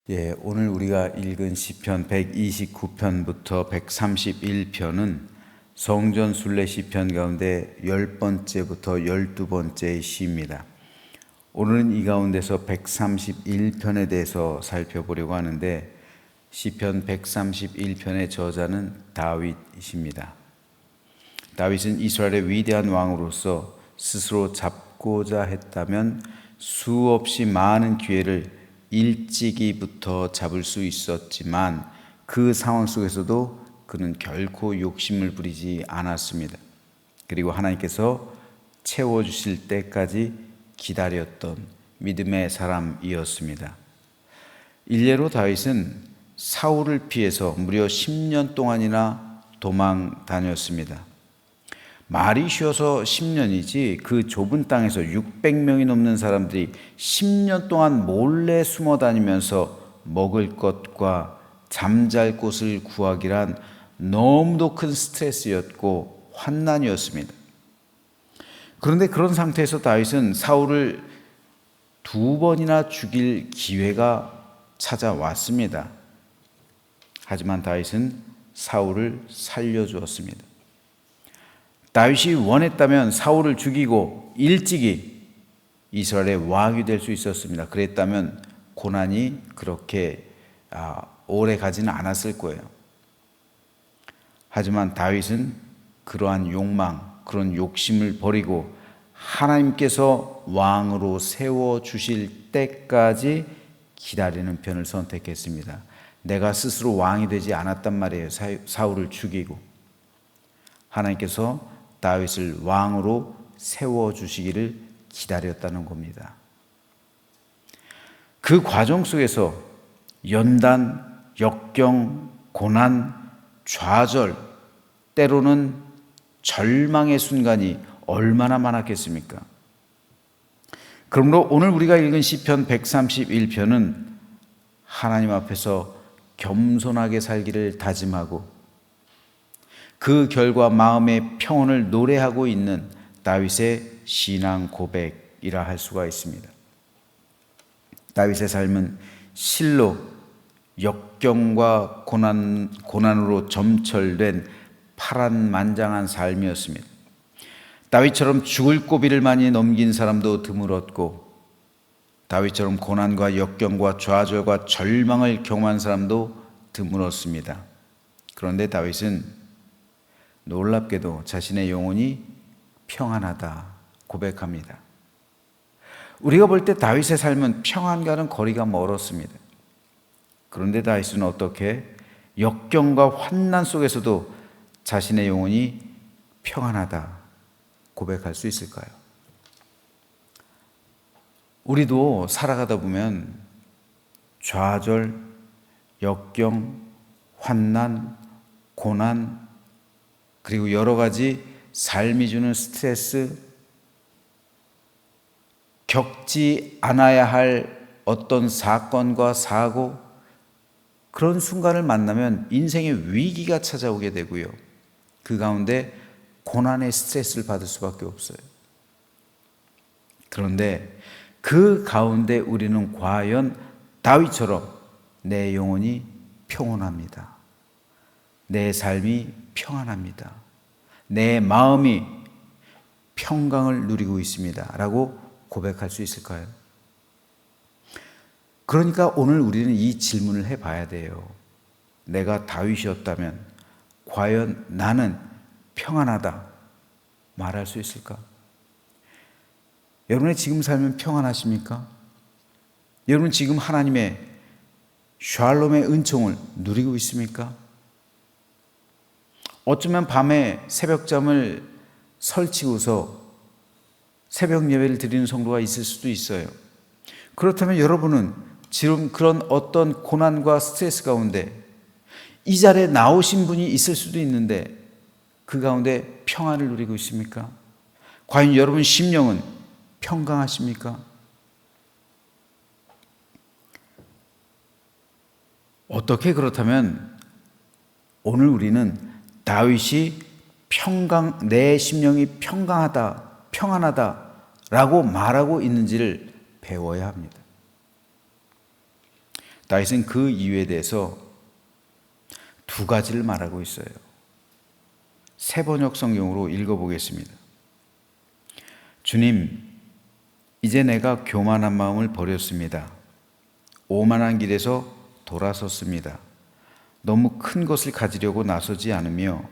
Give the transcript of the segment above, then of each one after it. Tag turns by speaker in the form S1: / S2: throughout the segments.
S1: 오늘 우리가 읽은 시편 129편부터 131편은 성전 순례 시편 가운데 10번째부터 12번째의 시입니다. 오늘은 이 가운데서 131편에 대해서 살펴보려고 하는데, 시편 131편의 저자는 다윗이십니다. 다윗은 이스라엘의 위대한 왕으로서 스스로 잡고자 했다면 수없이 많은 기회를 일찍이부터 잡을 수 있었지만 그 상황 속에서도 그는 결코 욕심을 부리지 않았습니다. 그리고 하나님께서 채워주실 때까지 기다렸던 믿음의 사람이었습니다. 일례로 다윗은 사울을 피해서 무려 10년 동안이나 도망 다녔습니다. 말이 쉬워서 10년이지 그 좁은 땅에서 600명이 넘는 사람들이 10년 동안 몰래 숨어 다니면서 먹을 것과 잠잘 곳을 구하기란 너무도 큰 스트레스였고 환난이었습니다. 그런데 그런 상태에서 다윗은 사울을 2번이나 죽일 기회가 찾아왔습니다. 하지만 다윗은 사울을 살려주었습니다. 다윗이 원했다면 사울을 죽이고 일찍이 이스라엘의 왕이 될 수 있었습니다. 그랬다면 고난이 그렇게 오래 가지는 않았을 거예요. 하지만 다윗은 그러한 욕망, 그런 욕심을 버리고 하나님께서 왕으로 세워주실 때까지 기다리는 편을 선택했습니다. 내가 스스로 왕이 되지 않았단 말이에요. 사울을 죽이고 하나님께서 다윗을 왕으로 세워주시기를 기다렸다는 겁니다. 그 과정 속에서 연단, 역경, 고난, 좌절, 때로는 절망의 순간이 얼마나 많았겠습니까? 그러므로 오늘 우리가 읽은 시편 131편은 하나님 앞에서 겸손하게 살기를 다짐하고 그 결과 마음의 평온을 노래하고 있는 다윗의 신앙 고백이라 할 수가 있습니다. 다윗의 삶은 실로 역경과 고난으로 점철된 파란만장한 삶이었습니다. 다윗처럼 죽을 고비를 많이 넘긴 사람도 드물었고, 다윗처럼 고난과 역경과 좌절과 절망을 경험한 사람도 드물었습니다. 그런데 다윗은 놀랍게도 자신의 영혼이 평안하다 고백합니다. 우리가 볼 때 다윗의 삶은 평안과는 거리가 멀었습니다. 그런데 다윗은 어떻게 역경과 환난 속에서도 자신의 영혼이 평안하다 고백할 수 있을까요? 우리도 살아가다 보면 좌절, 역경, 환난, 고난, 그리고 여러 가지 삶이 주는 스트레스, 겪지 않아야 할 어떤 사건과 사고, 그런 순간을 만나면 인생의 위기가 찾아오게 되고요. 그 가운데 고난의 스트레스를 받을 수밖에 없어요. 그런데 그 가운데 우리는 과연 다윗처럼 내 영혼이 평온합니다. 내 삶이 평안합니다. 내 마음이 평강을 누리고 있습니다. 라고 고백할 수 있을까요? 그러니까 오늘 우리는 이 질문을 해봐야 돼요. 내가 다윗이었다면 과연 나는 평안하다 말할 수 있을까? 여러분의 지금 삶은 평안하십니까? 여러분 지금 하나님의 샬롬의 은총을 누리고 있습니까? 어쩌면 밤에 새벽잠을 설치고서 새벽 예배를 드리는 성도가 있을 수도 있어요. 그렇다면 여러분은 지금 그런 어떤 고난과 스트레스 가운데 이 자리에 나오신 분이 있을 수도 있는데 그 가운데 평안을 누리고 있습니까? 과연 여러분 심령은 평강하십니까? 어떻게 그렇다면 오늘 우리는 다윗이 내 심령이 평강하다, 평안하다 라고 말하고 있는지를 배워야 합니다. 다윗은 그 이유에 대해서 두 가지를 말하고 있어요. 새번역 성경으로 읽어보겠습니다. 주님, 이제 내가 교만한 마음을 버렸습니다. 오만한 길에서 돌아섰습니다. 너무 큰 것을 가지려고 나서지 않으며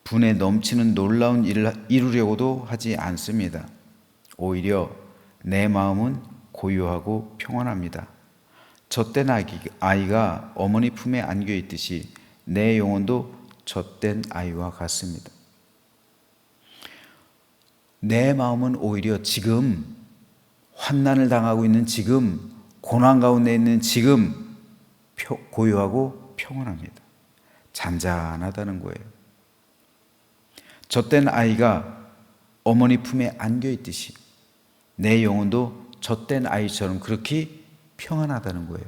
S1: 분에 넘치는 놀라운 일을 이루려고도 하지 않습니다. 오히려 내 마음은 고요하고 평안합니다. 젖된 아이가 어머니 품에 안겨 있듯이 내 영혼도 젖된 아이와 같습니다. 내 마음은 오히려 지금 환난을 당하고 있는 지금, 고난 가운데 있는 지금 고요하고 평안합니다. 잔잔하다는 거예요. 젖된 아이가 어머니 품에 안겨 있듯이 내 영혼도 젖된 아이처럼 그렇게 평안하다는 거예요.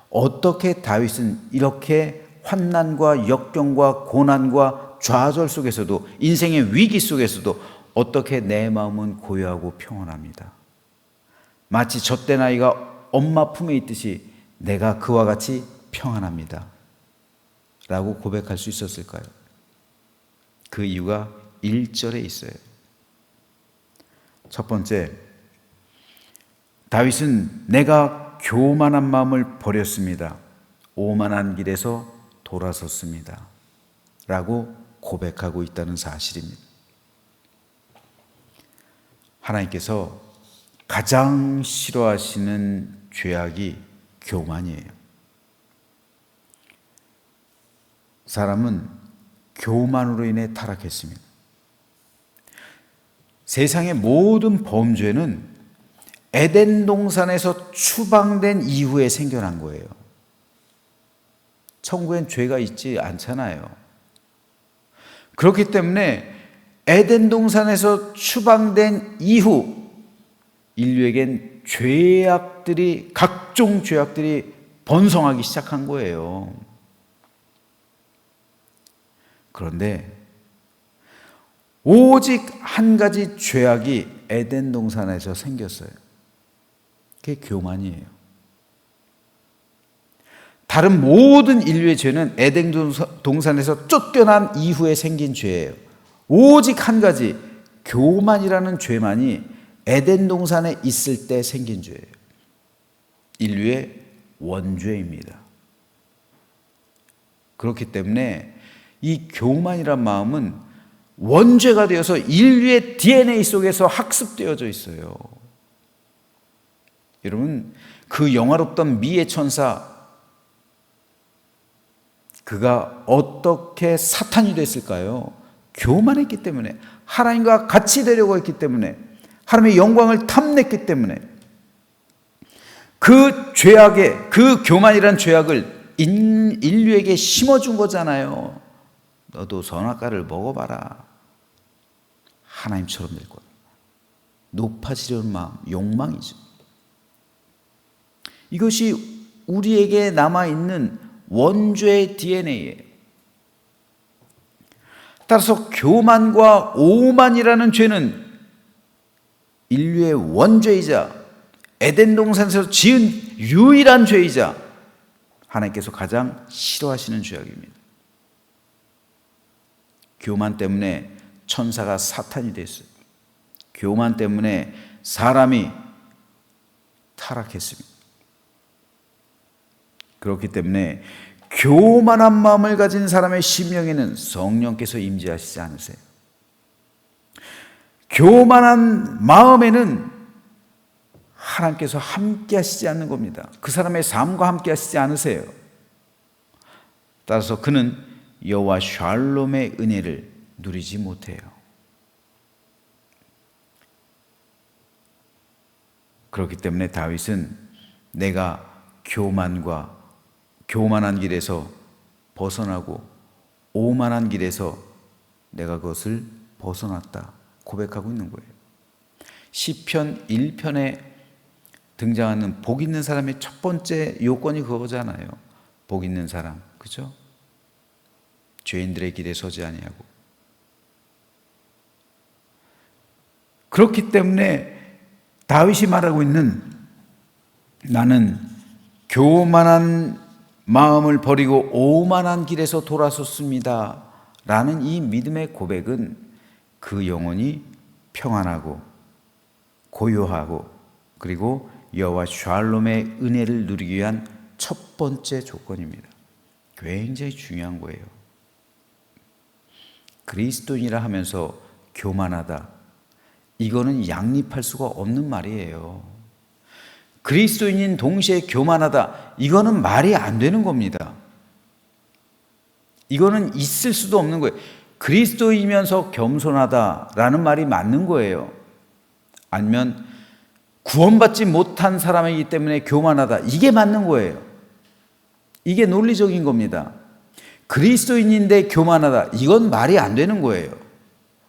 S1: 어떻게 다윗은 이렇게 환난과 역경과 고난과 좌절 속에서도, 인생의 위기 속에서도 어떻게 내 마음은 고요하고 평안합니다. 마치 젖된 아이가 엄마 품에 있듯이 내가 그와 같이 평안합니다 라고 고백할 수 있었을까요? 그 이유가 1절에 있어요. 첫 번째, 다윗은 내가 교만한 마음을 버렸습니다. 오만한 길에서 돌아섰습니다 라고 고백하고 있다는 사실입니다. 하나님께서 가장 싫어하시는 죄악이 교만이에요. 사람은 교만으로 인해 타락했습니다. 세상의 모든 범죄는 에덴 동산에서 추방된 이후에 생겨난 거예요. 천국엔 죄가 있지 않잖아요. 그렇기 때문에 에덴 동산에서 추방된 이후 인류에겐 각종 죄악들이 번성하기 시작한 거예요. 그런데 오직 한 가지 죄악이 에덴 동산에서 생겼어요. 그게 교만이에요. 다른 모든 인류의 죄는 에덴 동산에서 쫓겨난 이후에 생긴 죄예요. 오직 한 가지, 교만이라는 죄만이 에덴 동산에 있을 때 생긴 죄예요. 인류의 원죄입니다. 그렇기 때문에 이 교만이란 마음은 원죄가 되어서 인류의 DNA 속에서 학습되어져 있어요. 여러분, 그 영화롭던 미의 천사, 그가 어떻게 사탄이 됐을까요? 교만했기 때문에, 하나님과 같이 되려고 했기 때문에, 하나님의 영광을 탐냈기 때문에, 그 죄악의, 그 교만이란 죄악을 인류에게 심어준 거잖아요. 너도 선악과를 먹어봐라. 하나님처럼 될 거야. 높아지려는 마음, 욕망이죠. 이것이 우리에게 남아있는 원죄의 DNA예요. 따라서 교만과 오만이라는 죄는 인류의 원죄이자 에덴 동산에서 지은 유일한 죄이자 하나님께서 가장 싫어하시는 죄악입니다. 교만 때문에 천사가 사탄이 됐어요. 교만 때문에 사람이 타락했습니다. 그렇기 때문에 교만한 마음을 가진 사람의 심령에는 성령께서 임재하시지 않으세요. 교만한 마음에는 하나님께서 함께 하시지 않는 겁니다. 그 사람의 삶과 함께 하시지 않으세요. 따라서 그는 여호와 샬롬의 은혜를 누리지 못해요. 그렇기 때문에 다윗은 내가 교만한 길에서 벗어나고 오만한 길에서 내가 그것을 벗어났다 고백하고 있는 거예요. 시편 1편에 등장하는 복 있는 사람의 첫 번째 요건이 그거잖아요. 복 있는 사람, 그죠? 죄인들의 길에 서지 아니하고. 그렇기 때문에 다윗이 말하고 있는 나는 교만한 마음을 버리고 오만한 길에서 돌아섰습니다 라는 이 믿음의 고백은 그 영혼이 평안하고 고요하고 그리고 여호와 샬롬의 은혜를 누리기 위한 첫 번째 조건입니다. 굉장히 중요한 거예요. 그리스도인이라 하면서 교만하다, 이거는 양립할 수가 없는 말이에요. 그리스도인인 동시에 교만하다, 이거는 말이 안 되는 겁니다. 이거는 있을 수도 없는 거예요. 그리스도이면서 겸손하다라는 말이 맞는 거예요. 아니면 구원받지 못한 사람이기 때문에 교만하다, 이게 맞는 거예요. 이게 논리적인 겁니다. 그리스도인인데 교만하다, 이건 말이 안 되는 거예요.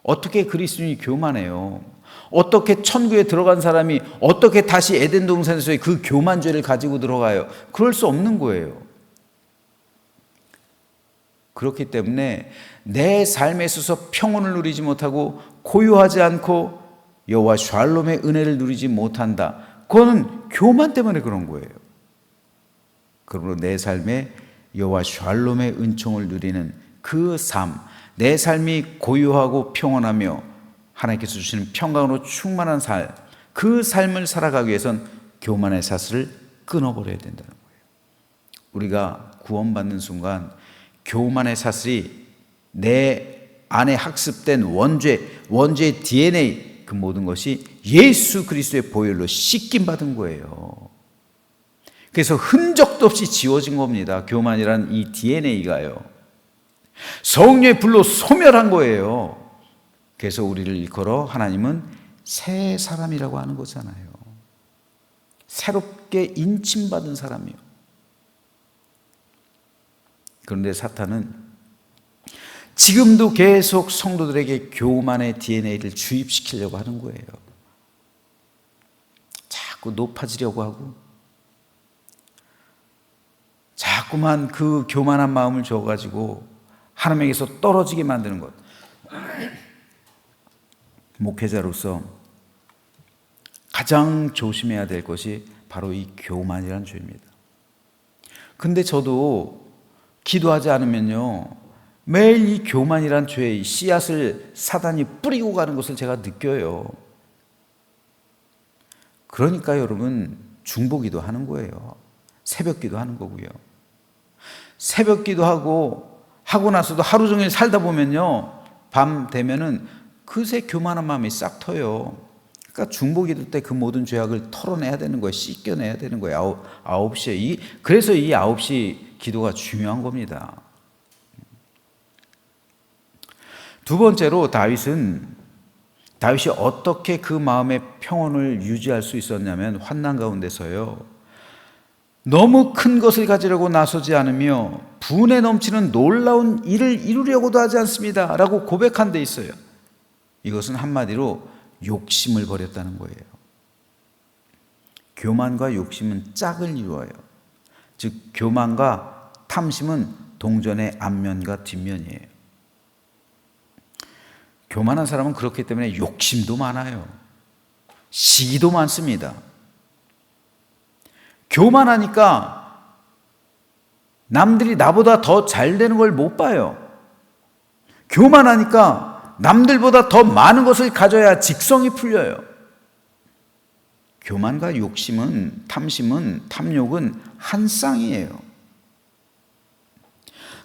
S1: 어떻게 그리스도인이 교만해요? 어떻게 천국에 들어간 사람이 어떻게 다시 에덴 동산에서의 그 교만 죄를 가지고 들어가요? 그럴 수 없는 거예요. 그렇기 때문에 내 삶에 있어서 평온을 누리지 못하고 고요하지 않고 여호와 샬롬의 은혜를 누리지 못한다, 그거는 교만 때문에 그런 거예요. 그러므로 내 삶에 여호와 샬롬의 은총을 누리는 그 삶, 내 삶이 고요하고 평온하며 하나님께서 주시는 평강으로 충만한 삶, 그 삶을 살아가기 위해선 교만의 사슬을 끊어버려야 된다는 거예요. 우리가 구원받는 순간 교만의 사슬이 내 안에 학습된 원죄의 DNA, 그 모든 것이 예수 그리스도의 보혈로 씻김받은 거예요. 그래서 흔적도 없이 지워진 겁니다. 교만이라는 이 DNA가요. 성령의 불로 소멸한 거예요. 그래서 우리를 일컬어 하나님은 새 사람이라고 하는 거잖아요. 새롭게 인침받은 사람이요. 그런데 사탄은 지금도 계속 성도들에게 교만의 DNA를 주입시키려고 하는 거예요. 자꾸 높아지려고 하고 자꾸만 그 교만한 마음을 줘가지고 하나님에게서 떨어지게 만드는 것. 목회자로서 가장 조심해야 될 것이 바로 이 교만이라는 죄입니다. 근데 저도 기도하지 않으면요, 매일 이 교만이란 죄의 씨앗을 사단이 뿌리고 가는 것을 제가 느껴요. 그러니까 여러분, 중보기도 하는 거예요. 새벽기도 하는 거고요. 새벽기도 하고 나서도 하루 종일 살다 보면요, 밤 되면은 그새 교만한 마음이 싹 터요. 그러니까 중보기도 때 그 모든 죄악을 털어내야 되는 거예요. 씻겨내야 되는 거예요. 9시에. 그래서 이 9시 기도가 중요한 겁니다. 두 번째로 다윗이 어떻게 그 마음의 평온을 유지할 수 있었냐면, 환난 가운데서요, 너무 큰 것을 가지려고 나서지 않으며 분에 넘치는 놀라운 일을 이루려고도 하지 않습니다 라고 고백한 데 있어요. 이것은 한마디로 욕심을 버렸다는 거예요. 교만과 욕심은 짝을 이루어요. 즉 교만과 탐심은 동전의 앞면과 뒷면이에요. 교만한 사람은 그렇기 때문에 욕심도 많아요. 시기도 많습니다. 교만하니까 남들이 나보다 더 잘 되는 걸 못 봐요. 교만하니까 남들보다 더 많은 것을 가져야 직성이 풀려요. 교만과 욕심은, 탐심은, 탐욕은 한 쌍이에요.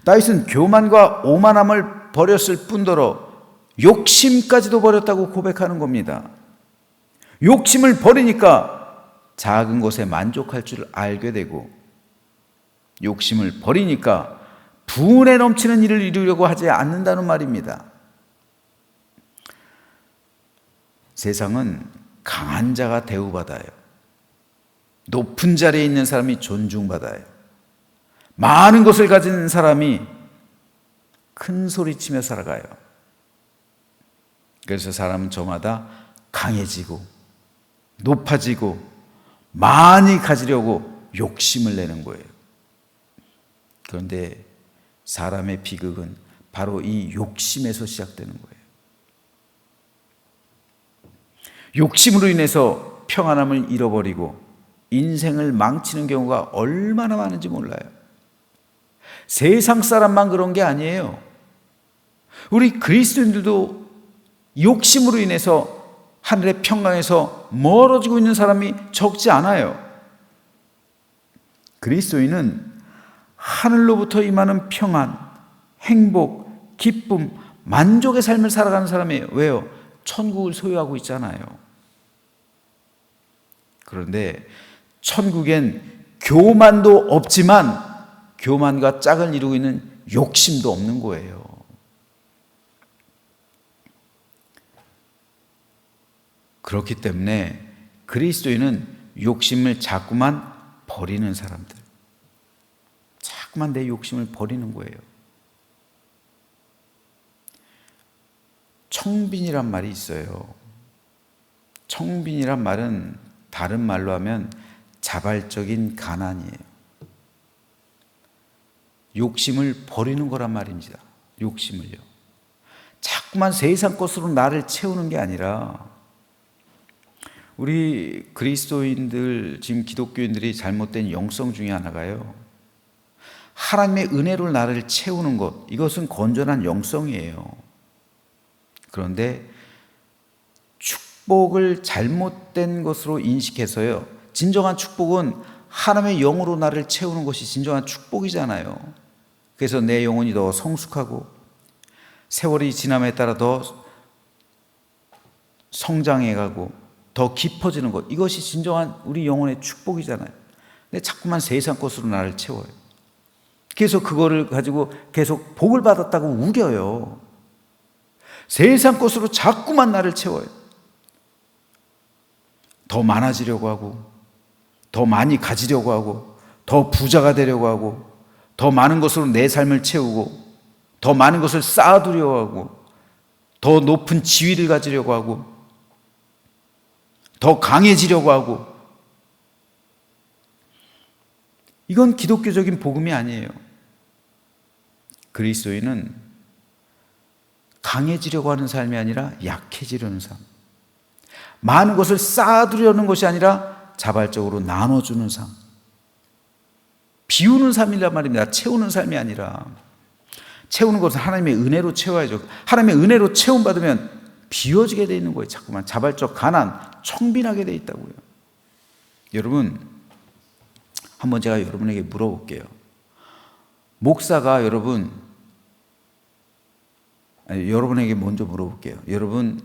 S1: 다윗은 교만과 오만함을 버렸을 뿐더러 욕심까지도 버렸다고 고백하는 겁니다. 욕심을 버리니까 작은 것에 만족할 줄 알게 되고, 욕심을 버리니까 분에 넘치는 일을 이루려고 하지 않는다는 말입니다. 세상은 강한 자가 대우받아요. 높은 자리에 있는 사람이 존중받아요. 많은 것을 가진 사람이 큰 소리치며 살아가요. 그래서 사람은 저마다 강해지고 높아지고 많이 가지려고 욕심을 내는 거예요. 그런데 사람의 비극은 바로 이 욕심에서 시작되는 거예요. 욕심으로 인해서 평안함을 잃어버리고 인생을 망치는 경우가 얼마나 많은지 몰라요. 세상 사람만 그런 게 아니에요. 우리 그리스도인들도 욕심으로 인해서 하늘의 평강에서 멀어지고 있는 사람이 적지 않아요. 그리스도인은 하늘로부터 임하는 평안, 행복, 기쁨, 만족의 삶을 살아가는 사람이에요. 왜요? 천국을 소유하고 있잖아요. 그런데 천국엔 교만도 없지만 교만과 짝을 이루고 있는 욕심도 없는 거예요. 그렇기 때문에 그리스도인은 욕심을 자꾸만 버리는 사람들, 자꾸만 내 욕심을 버리는 거예요. 청빈이란 말이 있어요. 청빈이란 말은 다른 말로 하면 자발적인 가난이에요. 욕심을 버리는 거란 말입니다. 욕심을요. 자꾸만 세상 것으로 나를 채우는 게 아니라, 우리 그리스도인들, 지금 기독교인들이 잘못된 영성 중에 하나가요, 하나님의 은혜로 나를 채우는 것, 이것은 건전한 영성이에요. 그런데 축복을 잘못된 것으로 인식해서요, 진정한 축복은 하나님의 영으로 나를 채우는 것이 진정한 축복이잖아요. 그래서 내 영혼이 더 성숙하고 세월이 지남에 따라 더 성장해가고 더 깊어지는 것, 이것이 진정한 우리 영혼의 축복이잖아요. 근데 자꾸만 세상 것으로 나를 채워요. 그래서 그거를 가지고 계속 복을 받았다고 우겨요. 세상 것으로 자꾸만 나를 채워요. 더 많아지려고 하고, 더 많이 가지려고 하고, 더 부자가 되려고 하고, 더 많은 것으로 내 삶을 채우고, 더 많은 것을 쌓아두려고 하고, 더 높은 지위를 가지려고 하고, 더 강해지려고 하고, 이건 기독교적인 복음이 아니에요. 그리스도인은 강해지려고 하는 삶이 아니라 약해지려는 삶, 많은 것을 쌓아두려는 것이 아니라 자발적으로 나눠주는 삶, 비우는 삶이란 말입니다. 채우는 삶이 아니라. 채우는 것은 하나님의 은혜로 채워야죠. 하나님의 은혜로 채움받으면 비워지게 되어 있는 거예요. 자꾸만 자발적 가난, 청빈하게 되어 있다고요. 여러분, 한번 제가 여러분에게 물어볼게요. 목사가 여러분에게 먼저 물어볼게요. 여러분은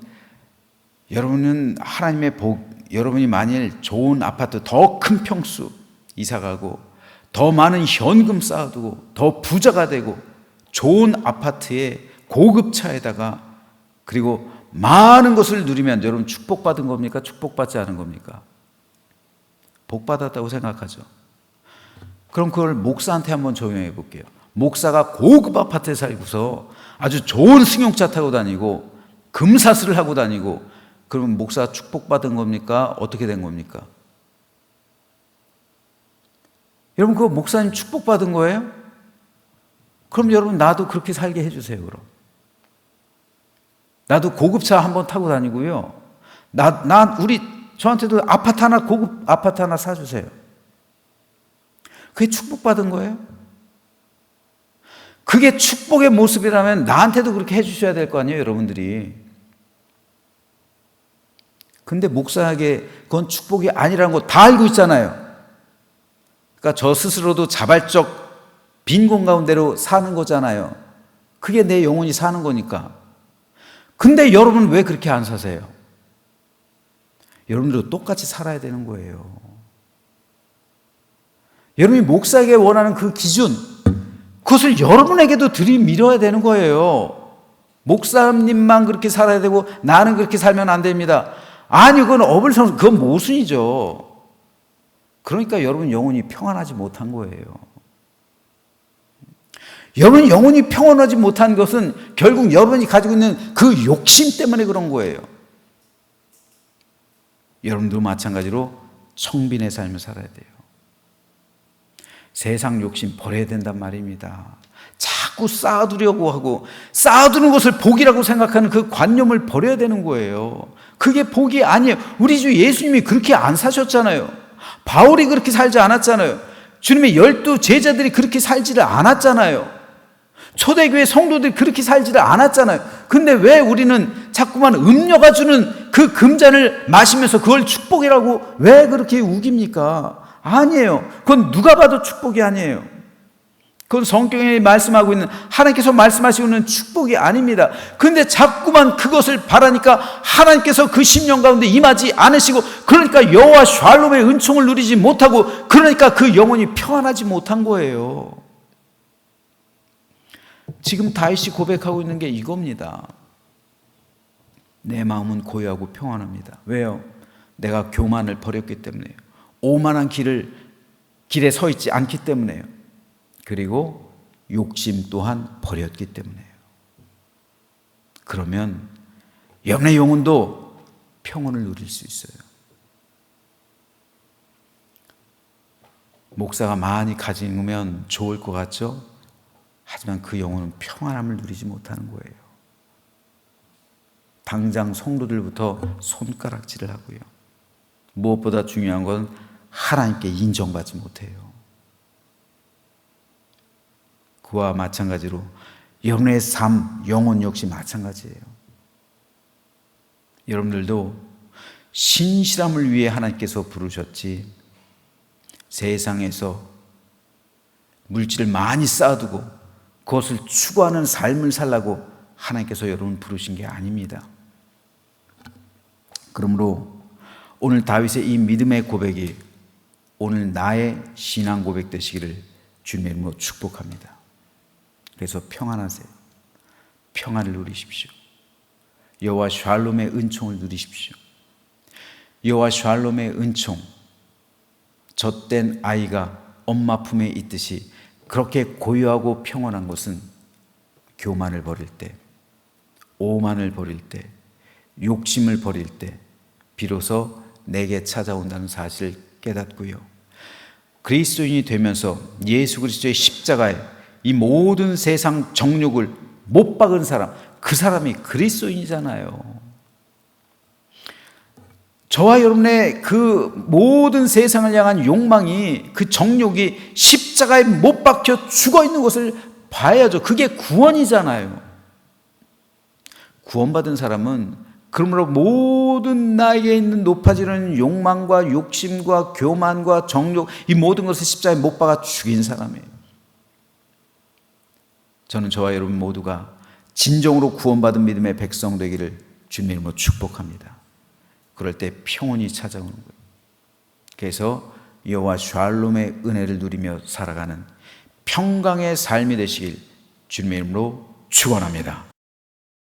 S1: 하나님의 복, 여러분이 만일 좋은 아파트, 더 큰 평수 이사가고, 더 많은 현금 쌓아두고, 더 부자가 되고, 좋은 아파트에 고급 차에다가, 그리고 많은 것을 누리면 여러분 축복받은 겁니까? 축복받지 않은 겁니까? 복받았다고 생각하죠. 그럼 그걸 목사한테 한번 적용해 볼게요. 목사가 고급 아파트에 살고서 아주 좋은 승용차 타고 다니고 금사슬을 하고 다니고, 그러면 목사가 축복받은 겁니까? 어떻게 된 겁니까? 여러분, 그거 목사님 축복받은 거예요? 그럼 여러분, 나도 그렇게 살게 해주세요. 그럼 나도 고급차 한번 타고 다니고요, 저한테도 아파트 하나, 고급 아파트 하나 사주세요. 그게 축복받은 거예요? 그게 축복의 모습이라면 나한테도 그렇게 해주셔야 될 거 아니에요, 여러분들이. 근데 목사에게 그건 축복이 아니라는 거 다 알고 있잖아요. 그러니까 저 스스로도 자발적 빈곤 가운데로 사는 거잖아요. 그게 내 영혼이 사는 거니까. 근데 여러분 왜 그렇게 안 사세요? 여러분들도 똑같이 살아야 되는 거예요. 여러분이 목사에게 원하는 그 기준, 그것을 여러분에게도 들이밀어야 되는 거예요. 목사님만 그렇게 살아야 되고 나는 그렇게 살면 안 됩니다. 아니, 그건 어불성설, 그건 모순이죠. 그러니까 여러분 영혼이 평안하지 못한 거예요. 여러분 영혼이 평안하지 못한 것은 결국 여러분이 가지고 있는 그 욕심 때문에 그런 거예요. 여러분도 마찬가지로 청빈의 삶을 살아야 돼요. 세상 욕심 버려야 된단 말입니다. 자꾸 쌓아두려고 하고, 쌓아두는 것을 복이라고 생각하는 그 관념을 버려야 되는 거예요. 그게 복이 아니에요. 우리 주 예수님이 그렇게 안 사셨잖아요. 바울이 그렇게 살지 않았잖아요. 주님의 12 제자들이 그렇게 살지를 않았잖아요. 초대교회 성도들이 그렇게 살지를 않았잖아요. 근데 왜 우리는 자꾸만 음료가 주는 그 금잔을 마시면서 그걸 축복이라고 왜 그렇게 우깁니까? 아니에요. 그건 누가 봐도 축복이 아니에요. 그건 성경에 말씀하고 있는, 하나님께서 말씀하시고 있는 축복이 아닙니다. 그런데 자꾸만 그것을 바라니까 하나님께서 그 심령 가운데 임하지 않으시고, 그러니까 여호와 샬롬의 은총을 누리지 못하고, 그러니까 그 영혼이 평안하지 못한 거예요. 지금 다윗이 고백하고 있는 게 이겁니다. 내 마음은 고요하고 평안합니다. 왜요? 내가 교만을 버렸기 때문에요. 오만한 길에 서 있지 않기 때문에요. 그리고 욕심 또한 버렸기 때문에요. 그러면 영의 영혼도 평온을 누릴 수 있어요. 목사가 많이 가지면 좋을 것 같죠? 하지만 그 영혼은 평안함을 누리지 못하는 거예요. 당장 성도들부터 손가락질을 하고요. 무엇보다 중요한 건 하나님께 인정받지 못해요. 그와 마찬가지로 영의 삶, 영혼 역시 마찬가지예요. 여러분들도 신실함을 위해 하나님께서 부르셨지, 세상에서 물질을 많이 쌓아두고 그것을 추구하는 삶을 살라고 하나님께서 여러분 부르신 게 아닙니다. 그러므로 오늘 다윗의 이 믿음의 고백이 오늘 나의 신앙 고백 되시기를 주님의 이름으로 축복합니다. 그래서 평안하세요. 평안을 누리십시오. 여호와 샬롬의 은총을 누리십시오. 여호와 샬롬의 은총, 젖된 아이가 엄마 품에 있듯이 그렇게 고요하고 평안한 것은 교만을 버릴 때, 오만을 버릴 때, 욕심을 버릴 때 비로소 내게 찾아온다는 사실을 깨닫고요. 그리스도인이 되면서 예수 그리스도의 십자가에 이 모든 세상 정욕을 못 박은 사람, 그 사람이 그리스도인이잖아요. 저와 여러분의 그 모든 세상을 향한 욕망이, 그 정욕이 십자가에 못 박혀 죽어 있는 것을 봐야죠. 그게 구원이잖아요. 구원받은 사람은 그러므로 모든 나에게 있는 높아지는 욕망과 욕심과 교만과 정욕, 이 모든 것을 십자가에 못 박아 죽인 사람이에요. 저는 저와 여러분 모두가 진정으로 구원받은 믿음의 백성 되기를 주님의 이름으로 축복합니다. 그럴 때 평온이 찾아오는 거예요. 그래서 여호와 샬롬의 은혜를 누리며 살아가는 평강의 삶이 되시길 주님의 이름으로 축원합니다.